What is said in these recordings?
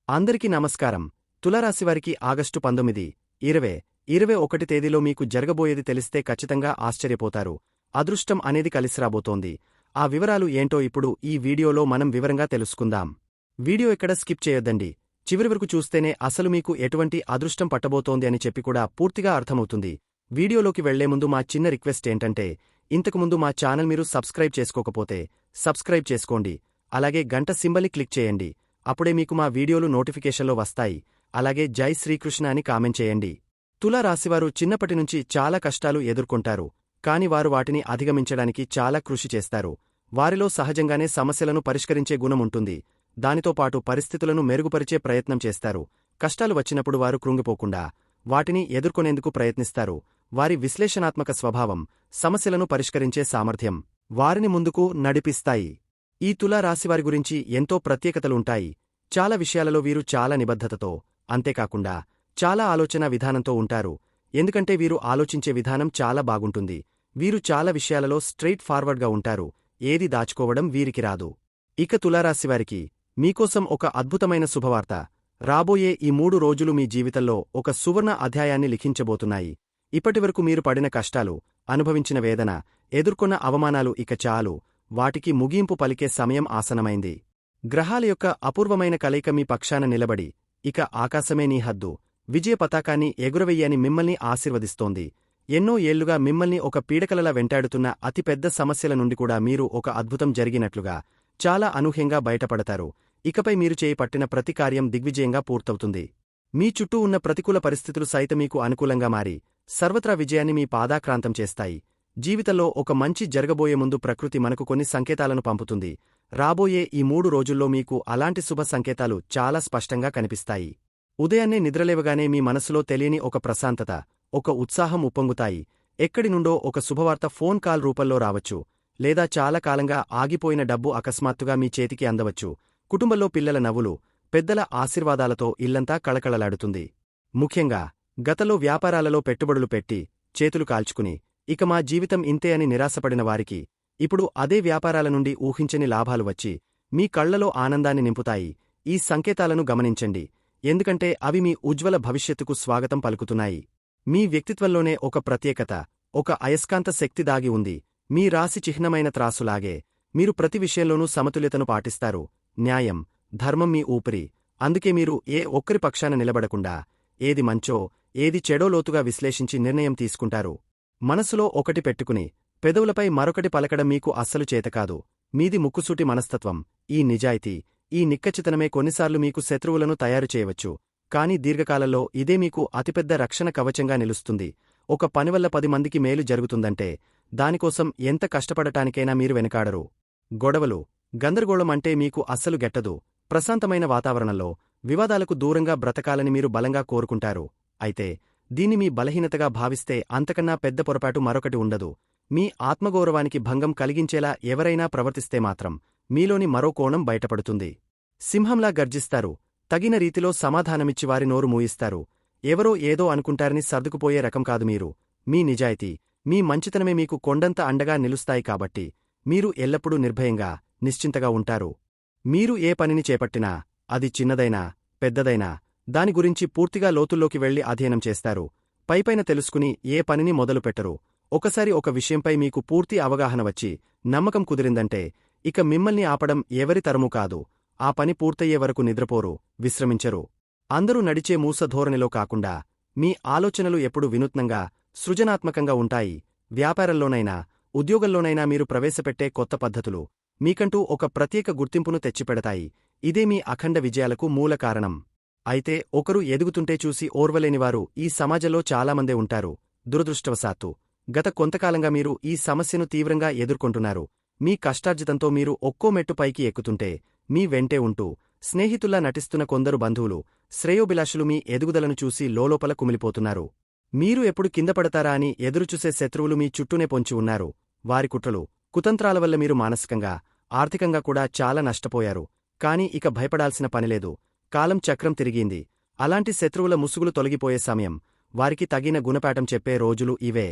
అందరికీ నమస్కారం. తులారాశివారికి ఆగస్టు 19, 2021 తేదీలో మీకు జరగబోయేది తెలిస్తే ఖచ్చితంగా ఆశ్చర్యపోతారు. అదృష్టం అనేది కలిసిరాబోతోంది. ఆ వివరాలు ఏంటో ఇప్పుడు ఈ వీడియోలో మనం వివరంగా తెలుసుకుందాం. వీడియో ఎక్కడ స్కిప్ చేయొద్దండి. చివరి వరకు చూస్తేనే అసలు మీకు ఎటువంటి అదృష్టం పట్టబోతోంది అని చెప్పి కూడా పూర్తిగా అర్థమవుతుంది. వీడియోలోకి వెళ్లే ముందు మా చిన్న రిక్వెస్ట్ ఏంటంటే, ఇంతకుముందు మా ఛానల్ మీరు సబ్స్క్రైబ్ చేసుకోకపోతే సబ్స్క్రైబ్ చేసుకోండి. అలాగే గంట సింబల్ని క్లిక్ చేయండి. అప్పుడే మీకు మా వీడియోలు నోటిఫికేషన్లో వస్తాయి. అలాగే జై శ్రీకృష్ణ అని కామెంట్ చేయండి. తులారాశివారు చిన్నప్పటినుంచి చాలా కష్టాలు ఎదుర్కొంటారు. కాని వారు వాటిని అధిగమించడానికి చాలా కృషి చేస్తారు. వారిలో సహజంగానే సమస్యలను పరిష్కరించే గుణముంటుంది. దానితో పాటు పరిస్థితులను మెరుగుపరిచే ప్రయత్నం చేస్తారు. కష్టాలు వచ్చినప్పుడు వారు కృంగిపోకుండా వాటిని ఎదుర్కొనేందుకు ప్రయత్నిస్తారు. వారి విశ్లేషణాత్మక స్వభావం, సమస్యలను పరిష్కరించే సామర్థ్యం వారిని ముందుకు నడిపిస్తాయి. ఈ తులారాశివారి గురించి ఎంతో ప్రత్యేకతలుంటాయి. చాలా విషయాలలో వీరు చాలా నిబద్ధతతో, అంతేకాకుండా చాలా ఆలోచనా విధానంతో ఉంటారు. ఎందుకంటే వీరు ఆలోచించే విధానం చాలా బాగుంటుంది. వీరు చాలా విషయాలలో స్ట్రెయిట్ ఫార్వర్డ్గా ఉంటారు. ఏది దాచుకోవడం వీరికి రాదు. ఇక తులారాశివారికి మీకోసం ఒక అద్భుతమైన శుభవార్త. రాబోయే ఈ 3 రోజులు మీ జీవితంలో ఒక సువర్ణ అధ్యాయాన్ని లిఖించబోతున్నాయి. ఇప్పటివరకు మీరు పడిన కష్టాలు, అనుభవించిన వేదన, ఎదుర్కొన్న అవమానాలు ఇక చాలు. వాటికి ముగింపు పలికే సమయం ఆసనమైంది. గ్రహాల యొక్క అపూర్వమైన కలయిక మీ పక్షాన నిలబడి, ఇక ఆకాశమే నీ హద్దు, విజయ పతాకాన్ని ఎగురవెయ్యని మిమ్మల్ని ఆశీర్వదిస్తోంది. ఎన్నో ఏళ్లుగా మిమ్మల్ని ఒక పీడకలలా వెంటాడుతున్న అతిపెద్ద సమస్యల నుండి కూడా మీరు ఒక అద్భుతం జరిగినట్లుగా చాలా అనూహ్యంగా బయటపడతారు. ఇకపై మీరు చేయి పట్టిన ప్రతి కార్యం దిగ్విజయంగా పూర్తవుతుంది. మీ చుట్టూ ఉన్న ప్రతికూల పరిస్థితులు సైతం మీకు అనుకూలంగా మారి సర్వత్రా విజయాన్ని మీ పాదాక్రాంతం చేస్తాయి. జీవితంలో ఒక మంచి జరగబోయే ముందు ప్రకృతి మనకు కొన్ని సంకేతాలను పంపుతుంది. రాబోయే ఈ 3 రోజుల్లో మీకు అలాంటి శుభ సంకేతాలు చాలా స్పష్టంగా కనిపిస్తాయి. ఉదయాన్నే నిద్రలేవగానే మీ మనసులో తెలియని ఒక ప్రశాంతత, ఒక ఉత్సాహం ఉప్పొంగుతాయి. ఎక్కడి నుండో ఒక శుభవార్త ఫోన్ కాల్ రూపంలో రావచ్చు. లేదా చాలా కాలంగా ఆగిపోయిన డబ్బు అకస్మాత్తుగా మీ చేతికి అందవచ్చు. కుటుంబంలో పిల్లల నవ్వులు, పెద్దల ఆశీర్వాదాలతో ఇల్లంతా కళకళలాడుతుంది. ముఖ్యంగా గతంలో వ్యాపారాలలో పెట్టుబడులు పెట్టి చేతులు కాల్చుకుని ఇక మా జీవితం ఇంతే అని నిరాశపడిన వారికి ఇప్పుడు అదే వ్యాపారాల నుండి ఊహించని లాభాలు వచ్చి మీ కళ్లలో ఆనందాన్ని నింపుతాయి. ఈ సంకేతాలను గమనించండి. ఎందుకంటే అవి మీ ఉజ్వల భవిష్యత్తుకు స్వాగతం పలుకుతున్నాయి. మీ వ్యక్తిత్వంలోనే ఒక ప్రత్యేకత, ఒక అయస్కాంత శక్తి దాగి ఉంది. మీ రాశి చిహ్నమైన త్రాసులాగే మీరు ప్రతి విషయంలోనూ సమతుల్యతను పాటిస్తారు. న్యాయం, ధర్మం మీ ఊపిరి. అందుకే మీరు ఏ ఒక్కరి పక్షాన నిలబడకుండా ఏది మంచో, ఏది చెడో లోతుగా విశ్లేషించి నిర్ణయం తీసుకుంటారు. మనసులో ఒకటి పెట్టుకుని పెదవులపై మరొకటి పలకడం మీకు అస్సలు చేతకాదు. మీది ముక్కుసూటి మనస్తత్వం. ఈ నిజాయితీ, ఈ నిక్కచ్చితనమే కొన్నిసార్లు మీకు శత్రువులను తయారు చేయవచ్చు. కానీ దీర్ఘకాలంలో ఇదే మీకు అతిపెద్ద రక్షణ కవచంగా నిలుస్తుంది. ఒక పనివల్ల 10 మందికి మేలు జరుగుతుందంటే దానికోసం ఎంత కష్టపడటానికైనా మీరు వెనకాడరు. గొడవలు, గందరగోళం అంటే మీకు అస్సలు గెట్టదు. ప్రశాంతమైన వాతావరణంలో వివాదాలకు దూరంగా బ్రతకాలని మీరు బలంగా కోరుకుంటారు. అయితే దీన్ని మీ బలహీనతగా భావిస్తే అంతకన్నా పెద్ద పొరపాటు మరొకటి ఉండదు. మీ ఆత్మగౌరవానికి భంగం కలిగించేలా ఎవరైనా ప్రవర్తిస్తే మాత్రం మీలోని మరో కోణం బయటపడుతుంది. సింహంలా గర్జిస్తారు. తగిన రీతిలో సమాధానమిచ్చి వారి నోరు మూయిస్తారు. ఎవరో ఏదో అనుకుంటారని సర్దుకుపోయే రకం కాదు మీరు. మీ నిజాయితీ, మీ మంచితనమే మీకు కొండంత అండగా నిలుస్తాయి. కాబట్టి మీరు ఎల్లప్పుడూ నిర్భయంగా, నిశ్చింతగా ఉంటారు. మీరు ఏ పనిని చేపట్టినా, అది చిన్నదైనా పెద్దదైనా, దాని గురించి పూర్తిగా లోతుల్లోకి వెళ్లి అధ్యయనం చేస్తారు. పైపైన తెలుసుకుని ఏ పనిని మొదలుపెట్టరు. ఒకసారి ఒక విషయంపై మీకు పూర్తి అవగాహన వచ్చి నమ్మకం కుదిరిందంటే ఇక మిమ్మల్ని ఆపడం ఎవరి తరమూ కాదు. ఆ పని పూర్తయ్యే వరకు నిద్రపోరు, విశ్రమించరు. అందరూ నడిచే మూస ధోరణిలో కాకుండా మీ ఆలోచనలు ఎప్పుడు వినూత్నంగా, సృజనాత్మకంగా ఉంటాయి. వ్యాపారంలోనైనా, ఉద్యోగంలోనైనా మీరు ప్రవేశపెట్టే కొత్త పద్ధతులు మీకంటూ ఒక ప్రత్యేక గుర్తింపును తెచ్చిపెడతాయి. ఇదే మీ అఖండ విజయాలకు మూల కారణం. అయితే ఒకరు ఎదుగుతుంటే చూసి ఓర్వలేనివారు ఈ సమాజంలో చాలామందే ఉంటారు. దురదృష్టవశాత్తు గత కొంతకాలంగా మీరు ఈ సమస్యను తీవ్రంగా ఎదుర్కొంటున్నారు. మీ కష్టార్జితంతో మీరు ఒక్కో మెట్టు పైకి ఎక్కుతుంటే మీ వెంటే ఉంటూ స్నేహితుల్లా నటిస్తున్న కొందరు బంధువులు, శ్రేయోభిలాషులు మీ ఎదుగుదలను చూసి లోలోపల కుమిలిపోతున్నారు. మీరు ఎప్పుడు కిందపడతారా అని ఎదురుచూసే శత్రువులు మీ చుట్టూనే పొంచి ఉన్నారు. వారి కుట్రలు, కుతంత్రాల వల్ల మీరు మానసికంగా, ఆర్థికంగా కూడా చాలా నష్టపోయారు. కాని ఇక భయపడాల్సిన పనిలేదు. కాలం చక్రం తిరిగింది. అలాంటి శత్రువుల ముసుగులు తొలగిపోయే సమయం. వారికి తగిన గుణపాఠం చెప్పే రోజులు ఇవే.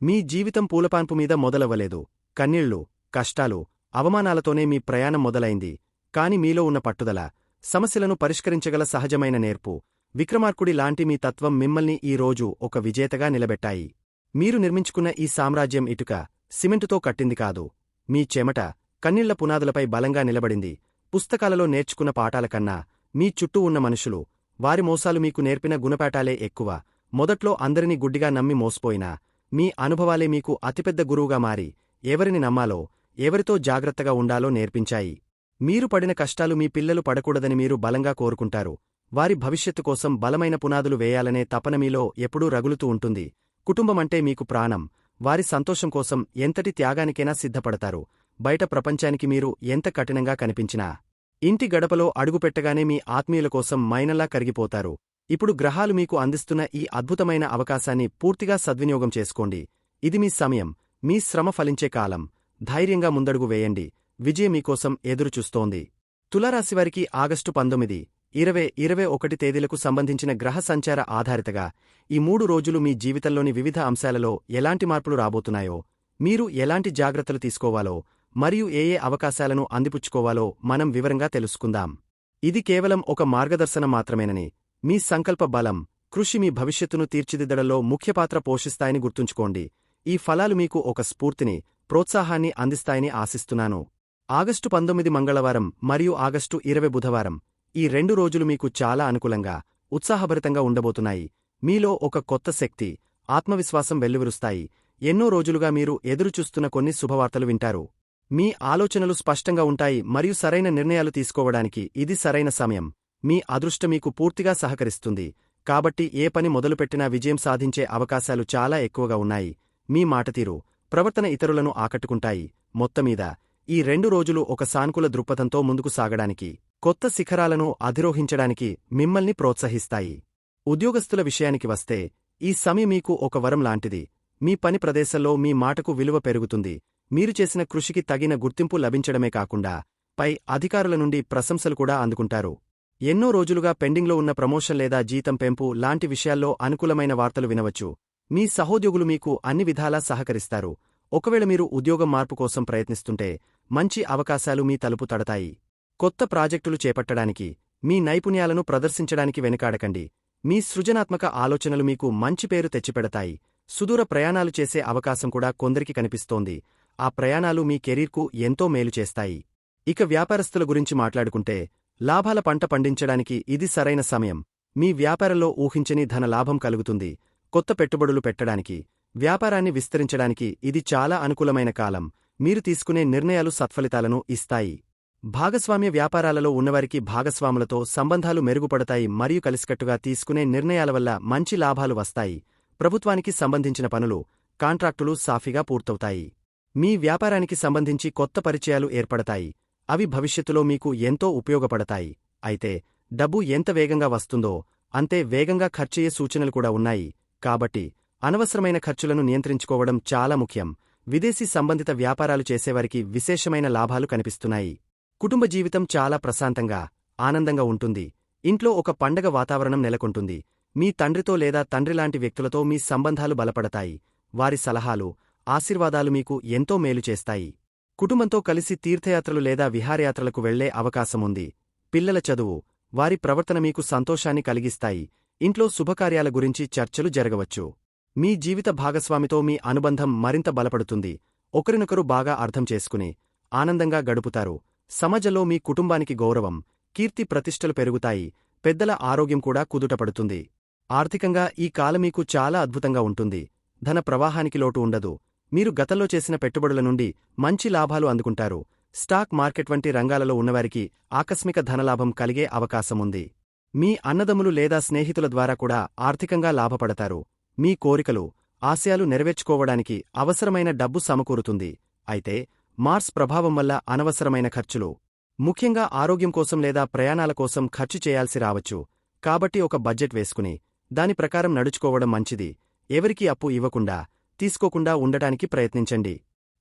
మీ జీవితం పూలపాన్పు మీద మొదలవ్వలేదు. కన్నీళ్లు, కష్టాలు, అవమానాలతోనే మీ ప్రయాణం మొదలైంది. కాని మీలో ఉన్న పట్టుదల, సమస్యలను పరిష్కరించగల సహజమైన నేర్పు. విక్రమార్కుడి లాంటి మీ తత్వం మిమ్మల్ని ఈ రోజు ఒక విజేతగా నిలబెట్టాయి. మీరు నిర్మించుకున్న ఈ సామ్రాజ్యం ఇటుక, సిమెంటుతో కట్టింది కాదు. మీ చెమట, కన్నీళ్ల పునాదులపై బలంగా నిలబడింది. పుస్తకాలలో నేర్చుకున్న పాఠాల కన్నా మీ చుట్టూ ఉన్న మనుషులు, వారి మోసాలు మీకు నేర్పిన గుణపాఠాలే ఎక్కువ. మొదట్లో అందరినీ గుడ్డిగా నమ్మి మోసపోయినా మీ అనుభవాలే మీకు అతిపెద్ద గురువుగా మారి ఎవరిని నమ్మాలో, ఎవరితో జాగ్రత్తగా ఉండాలో నేర్పించాయి. మీరు పడిన కష్టాలు మీ పిల్లలు పడకూడదని మీరు బలంగా కోరుకుంటారు. వారి భవిష్యత్తు కోసం బలమైన పునాదులు వేయాలనే తపన మీలో ఎప్పుడూ రగులుతూ ఉంటుంది. కుటుంబమంటే మీకు ప్రాణం. వారి సంతోషం కోసం ఎంతటి త్యాగానికైనా సిద్ధపడతారు. బయట ప్రపంచానికి మీరు ఎంత కఠినంగా కనిపించినా ఇంటి గడపలో అడుగుపెట్టగానే మీ ఆత్మీయుల కోసం మైనలా కరిగిపోతారు. ఇప్పుడు గ్రహాలు మీకు అందిస్తున్న ఈ అద్భుతమైన అవకాశాన్ని పూర్తిగా సద్వినియోగం చేసుకోండి. ఇది మీ సమయం, మీ శ్రమ ఫలించే కాలం. ధైర్యంగా ముందడుగు వేయండి. విజయం మీకోసం ఎదురుచూస్తోంది. తులారాశివారికి ఆగస్టు 19, 2021 తేదీలకు సంబంధించిన గ్రహ సంచార ఆధారితగా ఈ 3 రోజులు మీ జీవితంలోని వివిధ అంశాలలో ఎలాంటి మార్పులు రాబోతున్నాయో, మీరు ఎలాంటి జాగ్రత్తలు తీసుకోవాలో, మరియు ఏ అవకాశాలను అందిపుచ్చుకోవాలో మనం వివరంగా తెలుసుకుందాం. ఇది కేవలం ఒక మార్గదర్శనం మాత్రమేనని, మీ సంకల్ప బలం, కృషి మీ భవిష్యత్తును తీర్చిదిద్దడంలో ముఖ్యపాత్ర పోషిస్తాయని గుర్తుంచుకోండి. ఈ ఫలాలు మీకు ఒక స్ఫూర్తిని, ప్రోత్సాహాన్ని అందిస్తాయని ఆశిస్తున్నాను. ఆగస్టు 19 మంగళవారం మరియు ఆగస్టు 20 బుధవారం, ఈ 2 రోజులు మీకు చాలా అనుకూలంగా, ఉత్సాహభరితంగా ఉండబోతున్నాయి. మీలో ఒక కొత్త శక్తి, ఆత్మవిశ్వాసం వెల్లువిరుస్తాయి. ఎన్నో రోజులుగా మీరు ఎదురుచూస్తున్న కొన్ని శుభవార్తలు వింటారు. మీ ఆలోచనలు స్పష్టంగా ఉంటాయి మరియు సరైన నిర్ణయాలు తీసుకోవడానికి ఇది సరైన సమయం. మీ అదృష్టం మీకు పూర్తిగా సహకరిస్తుంది. కాబట్టి ఏ పని మొదలుపెట్టినా విజయం సాధించే అవకాశాలు చాలా ఎక్కువగా ఉన్నాయి. మీ మాటతీరు, ప్రవర్తన ఇతరులను ఆకట్టుకుంటాయి. మొత్తమీద ఈ 2 రోజులు ఒక సానుకూల దృక్పథంతో ముందుకు సాగడానికి, కొత్త శిఖరాలను అధిరోహించడానికి మిమ్మల్ని ప్రోత్సహిస్తాయి. ఉద్యోగస్తుల విషయానికి వస్తే, ఈ సమయం మీకు ఒక వరం లాంటిది. మీ పని ప్రదేశంలో మీ మాటకు విలువ పెరుగుతుంది. మీరు చేసిన కృషికి తగిన గుర్తింపు లభించడమే కాకుండా, పై అధికారుల నుండి ప్రశంసలు కూడా అందుకుంటారు. ఎన్నో రోజులుగా పెండింగ్లో ఉన్న ప్రమోషన్ లేదా జీతం పెంపు లాంటి విషయాల్లో అనుకూలమైన వార్తలు వినవచ్చు. మీ సహోద్యోగులు మీకు అన్ని విధాలా సహకరిస్తారు. ఒకవేళ మీరు ఉద్యోగం మార్పు కోసం ప్రయత్నిస్తుంటే, మంచి అవకాశాలు మీ తలుపు తడతాయి. కొత్త ప్రాజెక్టులు చేపట్టడానికి, మీ నైపుణ్యాలను ప్రదర్శించడానికి వెనుకాడకండి. మీ సృజనాత్మక ఆలోచనలు మీకు మంచి పేరు తెచ్చిపెడతాయి. సుదూర ప్రయాణాలు చేసే అవకాశం కూడా కొందరికి కనిపిస్తోంది. ఆ ప్రయాణాలు మీ కెరీర్కు ఎంతో మేలు చేస్తాయి. ఇక వ్యాపారస్తుల గురించి మాట్లాడుకుంటే, లాభాల పంట పండించడానికి ఇది సరైన సమయం. మీ వ్యాపారంలో ఊహించని ధన లాభం కలుగుతుంది. కొత్త పెట్టుబడులు పెట్టడానికి, వ్యాపారాన్ని విస్తరించడానికి ఇది చాలా అనుకూలమైన కాలం. మీరు తీసుకునే నిర్ణయాలు సత్ఫలితాలను ఇస్తాయి. భాగస్వామ్య వ్యాపారాలలో ఉన్నవారికి భాగస్వాములతో సంబంధాలు మెరుగుపడతాయి మరియు కలిసికట్టుగా తీసుకునే నిర్ణయాల వల్ల మంచి లాభాలు వస్తాయి. ప్రభుత్వానికి సంబంధించిన పనులు, కాంట్రాక్టులు సాఫీగా పూర్తవుతాయి. మీ వ్యాపారానికి సంబంధించి కొత్త పరిచయాలు ఏర్పడతాయి. అవి భవిష్యత్తులో మీకు ఎంతో ఉపయోగపడతాయి. అయితే డబ్బు ఎంత వేగంగా వస్తుందో అంతే వేగంగా ఖర్చయ్యే సూచనలు కూడా ఉన్నాయి. కాబట్టి అనవసరమైన ఖర్చులను నియంత్రించుకోవడం చాలా ముఖ్యం. విదేశీ సంబంధిత వ్యాపారాలు చేసేవారికి విశేషమైన లాభాలు కనిపిస్తున్నాయి. కుటుంబ జీవితం చాలా ప్రశాంతంగా, ఆనందంగా ఉంటుంది. ఇంట్లో ఒక పండగ వాతావరణం నెలకొంటుంది. మీ తండ్రితో లేదా తండ్రిలాంటి వ్యక్తులతో మీ సంబంధాలు బలపడతాయి. వారి సలహాలు, ఆశీర్వాదాలు మీకు ఎంతో మేలు చేస్తాయి. కుటుంబంతో కలిసి తీర్థయాత్రలు లేదా విహారయాత్రలకు వెళ్లే అవకాశముంది. పిల్లల చదువు, వారి ప్రవర్తన మీకు సంతోషాన్ని కలిగిస్తాయి. ఇంట్లో శుభకార్యాల గురించి చర్చలు జరగవచ్చు. మీ జీవిత భాగస్వామితో మీ అనుబంధం మరింత బలపడుతుంది. ఒకరినొకరు బాగా అర్థం చేసుకుని, ఆనందంగా గడుపుతారు. సమాజంలో మీ కుటుంబానికి గౌరవం, కీర్తి ప్రతిష్టలు పెరుగుతాయి. పెద్దల ఆరోగ్యం కూడా కుదుటపడుతుంది. ఆర్థికంగా ఈ కాలం మీకు చాలా అద్భుతంగా ఉంటుంది. ధన ప్రవాహానికి లోటు ఉండదు. మీరు గతంలో చేసిన పెట్టుబడుల నుండి మంచి లాభాలు అందుకుంటారు. స్టాక్ మార్కెట్ వంటి రంగాలలో ఉన్నవారికి ఆకస్మిక ధనలాభం కలిగే అవకాశముంది. మీ అన్నదమ్ములు లేదా స్నేహితుల ద్వారా కూడా ఆర్థికంగా లాభపడతారు. మీ కోరికలు, ఆశయాలు నెరవేర్చుకోవడానికి అవసరమైన డబ్బు సమకూరుతుంది. అయితే మార్స్ ప్రభావం వల్ల అనవసరమైన ఖర్చులు, ముఖ్యంగా ఆరోగ్యం కోసం లేదా ప్రయాణాల కోసం ఖర్చు చేయాల్సి రావచ్చు. కాబట్టి ఒక బడ్జెట్ వేసుకుని, దాని ప్రకారం నడుచుకోవడం మంచిది. ఎవరికీ అప్పు ఇవ్వకుండా, తీసుకోకుండా ఉండటానికి ప్రయత్నించండి.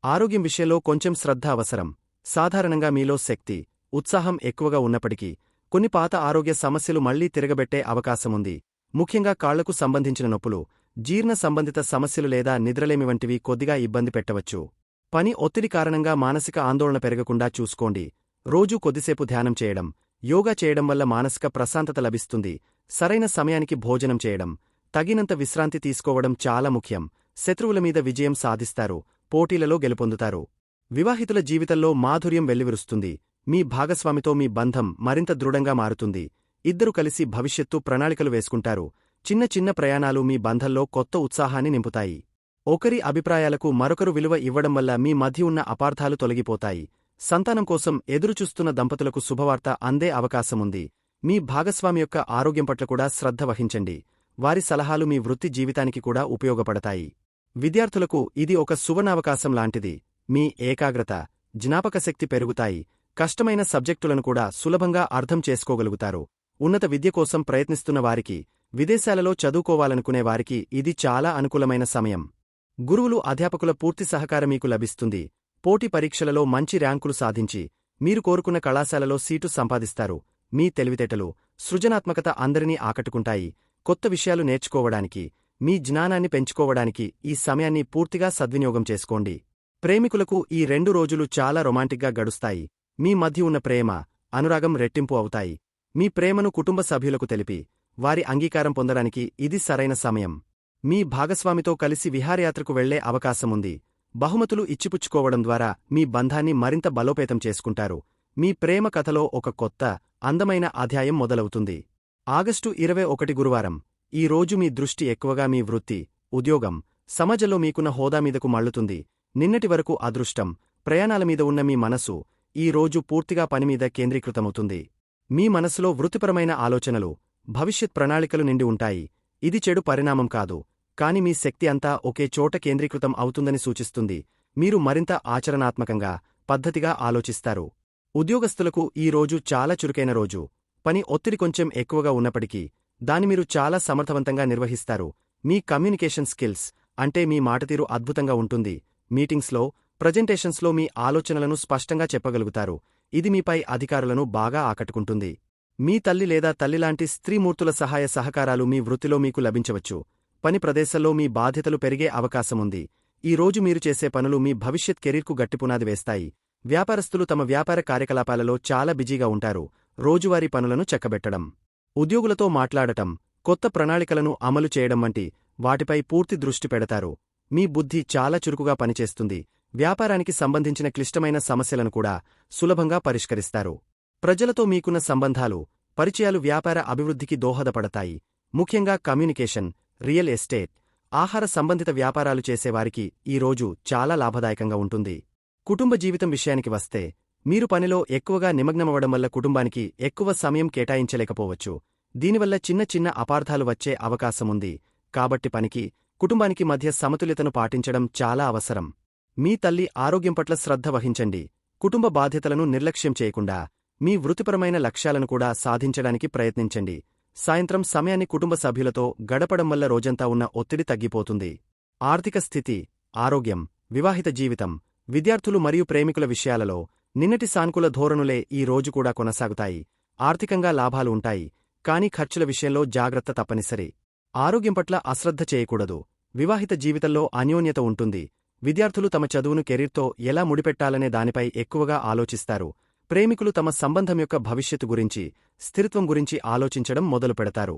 ఆరోగ్యం విషయంలో కొంచెం శ్రద్ధ అవసరం. సాధారణంగా మీలో శక్తి, ఉత్సాహం ఎక్కువగా ఉన్నప్పటికీ, కొన్ని పాత ఆరోగ్య సమస్యలు మళ్లీ తిరగబెట్టే అవకాశముంది. ముఖ్యంగా కాళ్లకు సంబంధించిన నొప్పులు, జీర్ణ సంబంధిత సమస్యలు లేదా నిద్రలేమి వంటివి కొద్దిగా ఇబ్బంది పెట్టవచ్చు. పని ఒత్తిడి కారణంగా మానసిక ఆందోళన పెరగకుండా చూసుకోండి. రోజూ కొద్దిసేపు ధ్యానం చేయడం, యోగా చేయడం వల్ల మానసిక ప్రశాంతత లభిస్తుంది. సరైన సమయానికి భోజనం చేయడం, తగినంత విశ్రాంతి తీసుకోవడం చాలా ముఖ్యం. శత్రువుల మీద విజయం సాధిస్తారు, పోటీలలో గెలుపొందుతారు. వివాహితుల జీవితంలో మాధుర్యం వెల్లివిరుస్తుంది. మీ భాగస్వామితో మీ బంధం మరింత దృఢంగా మారుతుంది. ఇద్దరు కలిసి భవిష్యత్తు ప్రణాళికలు వేసుకుంటారు. చిన్న చిన్న ప్రయాణాలు మీ బంధంలో కొత్త ఉత్సాహాన్ని నింపుతాయి. ఒకరి అభిప్రాయాలకు మరొకరు విలువ ఇవ్వడం వల్ల మీ మధ్య ఉన్న అపార్థాలు తొలగిపోతాయి. సంతానం కోసం ఎదురుచూస్తున్న దంపతులకు శుభవార్త అందే అవకాశముంది. మీ భాగస్వామి యొక్క ఆరోగ్యం పట్ల కూడా శ్రద్ధ వహించండి. వారి సలహాలు మీ వృత్తి జీవితానికి కూడా ఉపయోగపడతాయి. విద్యార్థులకు ఇది ఒక సువర్ణావకాశం లాంటిది. మీ ఏకాగ్రత, జ్ఞాపకశక్తి పెరుగుతాయి. కష్టమైన సబ్జెక్టులను కూడా సులభంగా అర్థం చేసుకోగలుగుతారు. ఉన్నత విద్య కోసం ప్రయత్నిస్తున్న వారికి, విదేశాలలో చదువుకోవాలనుకునే వారికి ఇది చాలా అనుకూలమైన సమయం. గురువులు, అధ్యాపకుల పూర్తి సహకారం మీకు లభిస్తుంది. పోటీ పరీక్షలలో మంచి ర్యాంకులు సాధించి, మీరు కోరుకున్న కళాశాలలో సీటు సంపాదిస్తారు. మీ తెలివితేటలు, సృజనాత్మకత అందరినీ ఆకట్టుకుంటాయి. కొత్త విషయాలు నేర్చుకోవడానికి, మీ జ్ఞానాన్ని పెంచుకోవడానికి ఈ సమయాన్ని పూర్తిగా సద్వినియోగం చేసుకోండి. ప్రేమికులకు ఈ 2 రోజులు చాలా రొమాంటిక్గా గడుస్తాయి. మీ మధ్య ఉన్న ప్రేమ, అనురాగం రెట్టింపు అవుతాయి. మీ ప్రేమను కుటుంబ సభ్యులకు తెలిపి, వారి అంగీకారం పొందడానికి ఇది సరైన సమయం. మీ భాగస్వామితో కలిసి విహారయాత్రకు వెళ్లే అవకాశముంది. బహుమతులు ఇచ్చిపుచ్చుకోవడం ద్వారా మీ బంధాన్ని మరింత బలోపేతం చేసుకుంటారు. మీ ప్రేమ కథలో ఒక కొత్త, అందమైన అధ్యాయం మొదలవుతుంది. ఆగస్టు 21 గురువారం. ఈ రోజు మీ దృష్టి ఎక్కువగా మీ వృత్తి, ఉద్యోగం, సమాజంలో మీకున్న హోదా మీదకు మళ్లుతుంది. నిన్నటి వరకు అదృష్టం, ప్రయాణాల మీద ఉన్న మీ మనసు ఈ రోజు పూర్తిగా పనిమీద కేంద్రీకృతమవుతుంది. మీ మనసులో వృత్తిపరమైన ఆలోచనలు, భవిష్యత్ ప్రణాళికలు నిండి ఉంటాయి. ఇది చెడు పరిణామం కాదు, కాని మీ శక్తి అంతా ఒకే చోట కేంద్రీకృతం అవుతుందని సూచిస్తుంది. మీరు మరింత ఆచరణాత్మకంగా, పద్ధతిగా ఆలోచిస్తారు. ఉద్యోగస్తులకు ఈ రోజు చాలా చురుకైన రోజు. పని ఒత్తిడి కొంచెం ఎక్కువగా ఉన్నప్పటికీ దాన్ని మీరు చాలా సమర్థవంతంగా నిర్వహిస్తారు. మీ కమ్యూనికేషన్ స్కిల్స్, అంటే మీ మాటతీరు అద్భుతంగా ఉంటుంది. మీటింగ్స్లో, ప్రజెంటేషన్స్లో మీ ఆలోచనలను స్పష్టంగా చెప్పగలుగుతారు. ఇది మీపై అధికారులను బాగా ఆకట్టుకుంటుంది. మీ తల్లి లేదా తల్లిలాంటి స్త్రీమూర్తుల సహాయ సహకారాలు మీ వృత్తిలో మీకు లభించవచ్చు. పని ప్రదేశంలో మీ బాధ్యతలు పెరిగే అవకాశముంది. ఈ రోజు మీరు చేసే పనులు మీ భవిష్యత్ కెరీర్కు గట్టిపునాది వేస్తాయి. వ్యాపారస్తులు తమ వ్యాపార కార్యకలాపాలలో చాలా బిజీగా ఉంటారు. రోజువారీ పనులను చక్కబెట్టడం, ఉద్యోగులతో మాట్లాడటం, కొత్త ప్రణాళికలను అమలు చేయడం వంటి వాటిపై పూర్తి దృష్టి పెడతారు. మీ బుద్ధి చాలా చురుకుగా పనిచేస్తుంది. వ్యాపారానికి సంబంధించిన క్లిష్టమైన సమస్యలను కూడా సులభంగా పరిష్కరిస్తారు. ప్రజలతో మీకున్న సంబంధాలు, పరిచయాలు వ్యాపార అభివృద్ధికి దోహదపడతాయి. ముఖ్యంగా కమ్యూనికేషన్, రియల్ ఎస్టేట్, ఆహార సంబంధిత వ్యాపారాలు చేసేవారికి ఈ రోజు చాలా లాభదాయకంగా ఉంటుంది. కుటుంబ జీవితం విషయానికి వస్తే, మీరు పనిలో ఎక్కువగా నిమగ్నమవడం వల్ల కుటుంబానికి ఎక్కువ సమయం కేటాయించలేకపోవచ్చు. దీనివల్ల చిన్న చిన్న అపార్థాలు వచ్చే అవకాశముంది. కాబట్టి పనికి, కుటుంబానికి మధ్య సమతుల్యతను పాటించడం చాలా అవసరం. మీ తల్లి ఆరోగ్యం పట్ల శ్రద్ధ వహించండి. కుటుంబ బాధ్యతలను నిర్లక్ష్యం చేయకుండా మీ వృత్తిపరమైన లక్ష్యాలను కూడా సాధించడానికి ప్రయత్నించండి. సాయంత్రం సమయాన్ని కుటుంబ సభ్యులతో గడపడం వల్ల రోజంతా ఉన్న ఒత్తిడి తగ్గిపోతుంది. ఆర్థిక స్థితి, ఆరోగ్యం, వివాహిత జీవితం, విద్యార్థులు మరియు ప్రేమికుల విషయాలలో నిన్నటి సానుకూల ధోరణులే ఈ రోజు కూడా కొనసాగుతాయి. ఆర్థికంగా లాభాలు ఉంటాయి, కానీ ఖర్చుల విషయంలో జాగ్రత్త తప్పనిసరి. ఆరోగ్యం పట్ల అశ్రద్ధ చేయకూడదు. వివాహిత జీవితంలో అన్యోన్యత ఉంటుంది. విద్యార్థులు తమ చదువును కెరీర్తో ఎలా ముడిపెట్టాలనే దానిపై ఎక్కువగా ఆలోచిస్తారు. ప్రేమికులు తమ సంబంధం యొక్క భవిష్యత్తు గురించి, స్థిరత్వం గురించి ఆలోచించడం మొదలుపెడతారు.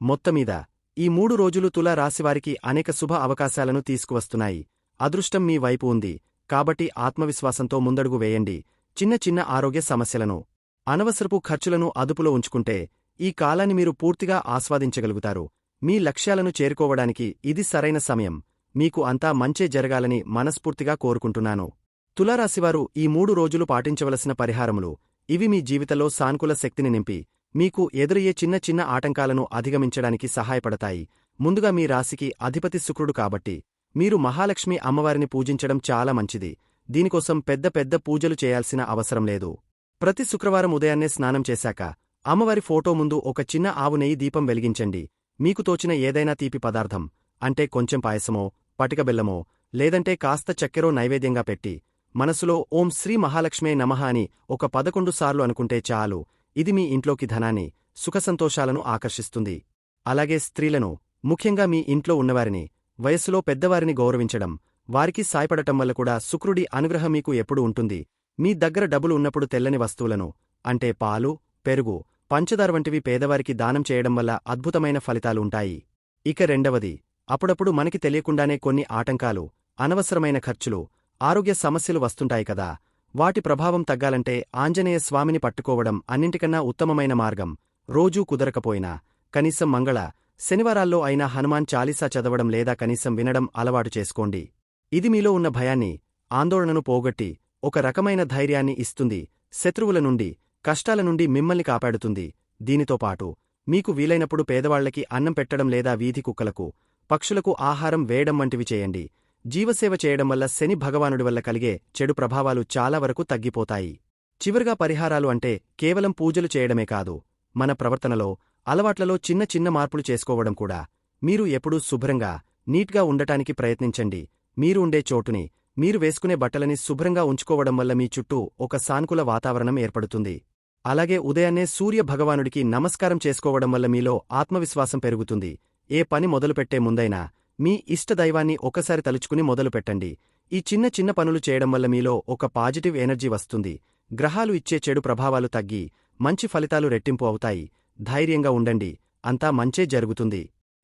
మొత్తమీద ఈ 3 రోజులు తులా రాశివారికి అనేక శుభ అవకాశాలను తీసుకువస్తున్నాయి. అదృష్టం మీ వైపు ఉంది, కాబట్టి ఆత్మవిశ్వాసంతో ముందడుగు వేయండి. చిన్న చిన్న ఆరోగ్య సమస్యలను, అనవసరపు ఖర్చులను అదుపులో ఉంచుకుంటే ఈ కాలాన్ని మీరు పూర్తిగా ఆస్వాదించగలుగుతారు. మీ లక్ష్యాలను చేరుకోవడానికి ఇది సరైన సమయం. మీకు అంతా మంచే జరగాలని మనస్ఫూర్తిగా కోరుకుంటున్నాను. తులారాశివారు ఈ 3 రోజులు పాటించవలసిన పరిహారములు ఇవి మీ జీవితంలో సానుకూల శక్తిని నింపి, మీకు ఎదురయ్యే చిన్న చిన్న ఆటంకాలను అధిగమించడానికి సహాయపడతాయి. ముందుగా మీ రాశికి అధిపతి శుక్రుడు కాబట్టి మీరు మహాలక్ష్మి అమ్మవారిని పూజించడం చాలా మంచిది. దీనికోసం పెద్ద పెద్ద పూజలు చేయాల్సిన అవసరం లేదు. ప్రతి శుక్రవారం ఉదయాన్నే స్నానం చేశాక అమ్మవారి ఫోటో ముందు ఒక చిన్న ఆవు నెయ్యి దీపం వెలిగించండి. మీకు తోచిన ఏదైనా తీపి పదార్థం, అంటే కొంచెం పాయసమో, పటిక బెల్లమో, లేదంటే కాస్త చక్కెరో నైవేద్యంగా పెట్టి మనసులో ఓం శ్రీ మహాలక్ష్మే నమః అని ఒక 11 సార్లు అనుకుంటే చాలు. ఇది మీ ఇంట్లోకి ధనాన్ని, సుఖసంతోషాలను ఆకర్షిస్తుంది. అలాగే స్త్రీలను, ముఖ్యంగా మీ ఇంట్లో ఉన్నవారిని, వయస్సులో పెద్దవారిని గౌరవించడం, వారికి సాయపడటం వల్ల కూడా శుక్రుడి అనుగ్రహం మీకు ఎప్పుడు ఉంటుంది. మీ దగ్గర డబ్బులు ఉన్నప్పుడు తెల్లని వస్తువులను, అంటే పాలు, పెరుగు, పంచదార వంటివి పేదవారికి దానం చేయడం వల్ల అద్భుతమైన ఫలితాలు ఉంటాయి. ఇక రెండవది, అప్పుడప్పుడు మనకి తెలియకుండానే కొన్ని ఆటంకాలు, అనవసరమైన ఖర్చులు, ఆరోగ్య సమస్యలు వస్తుంటాయి కదా. వాటి ప్రభావం తగ్గాలంటే ఆంజనేయ స్వామిని పట్టుకోవడం అన్నింటికన్నా ఉత్తమమైన మార్గం. రోజూ కుదరకపోయినా కనీసం మంగళ, శనివారాల్లో అయినా హనుమాన్ చాలీసా చదవడం లేదా కనీసం వినడం అలవాటు చేసుకోండి. ఇది మీలో ఉన్న భయాన్ని, ఆందోళనను పోగొట్టి ఒక రకమైన ధైర్యాన్ని ఇస్తుంది, శత్రువుల నుండి, కష్టాల నుండి మిమ్మల్ని కాపాడుతుంది. దీనితో పాటు మీకు వీలైనప్పుడు పేదవాళ్లకి అన్నం పెట్టడం లేదా వీధి కుక్కలకు, పక్షులకు ఆహారం వేయడం వంటివి చేయండి. జీవసేవ చేయడం వల్ల శని భగవానుడి వల్ల కలిగే చెడు ప్రభావాలు చాలా వరకు తగ్గిపోతాయి. చివరగా పరిహారాలు అంటే కేవలం పూజలు చేయడమే కాదు, మన ప్రవర్తనలో, అలవాట్లలో చిన్న చిన్న మార్పులు చేసుకోవడం కూడా. మీరు ఎప్పుడూ శుభ్రంగా, నీట్గా ఉండటానికి ప్రయత్నించండి. మీరు ఉండే చోటుని, మీరు వేసుకునే బట్టలని శుభ్రంగా ఉంచుకోవడం వల్ల మీ చుట్టూ ఒక సానుకూల వాతావరణం ఏర్పడుతుంది. అలాగే ఉదయాన్నే సూర్య భగవానుడికి నమస్కారం చేసుకోవడం వల్ల మీలో ఆత్మవిశ్వాసం పెరుగుతుంది. ఏ పని మొదలుపెట్టే ముందైనా మీ ఇష్టదైవాన్ని ఒకసారి తలుచుకుని మొదలుపెట్టండి. ఈ చిన్న చిన్న పనులు చేయడం వల్ల మీలో ఒక పాజిటివ్ ఎనర్జీ వస్తుంది. గ్రహాలు ఇచ్చే చెడు ప్రభావాలు తగ్గి మంచి ఫలితాలు రెట్టింపు అవుతాయి. ధైర్యంగా ఉండండి, అంతా మంచే జరుగుతుంది.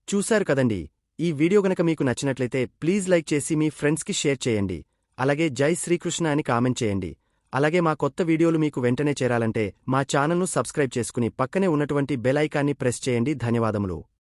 చూశారు కదండి, ఈ వీడియో గనక మీకు నచ్చినట్లయితే ప్లీజ్ లైక్ చేసి మీ ఫ్రెండ్స్కి షేర్ చేయండి. అలాగే జై శ్రీకృష్ణ అని కామెంట్ చేయండి. అలాగే మా కొత్త వీడియోలు మీకు వెంటనే చేరాలంటే మా ఛానల్ను సబ్స్క్రైబ్ చేసుకుని పక్కనే ఉన్నటువంటి బెల్ ఐకాన్ని ప్రెస్ చేయండి. ధన్యవాదములు.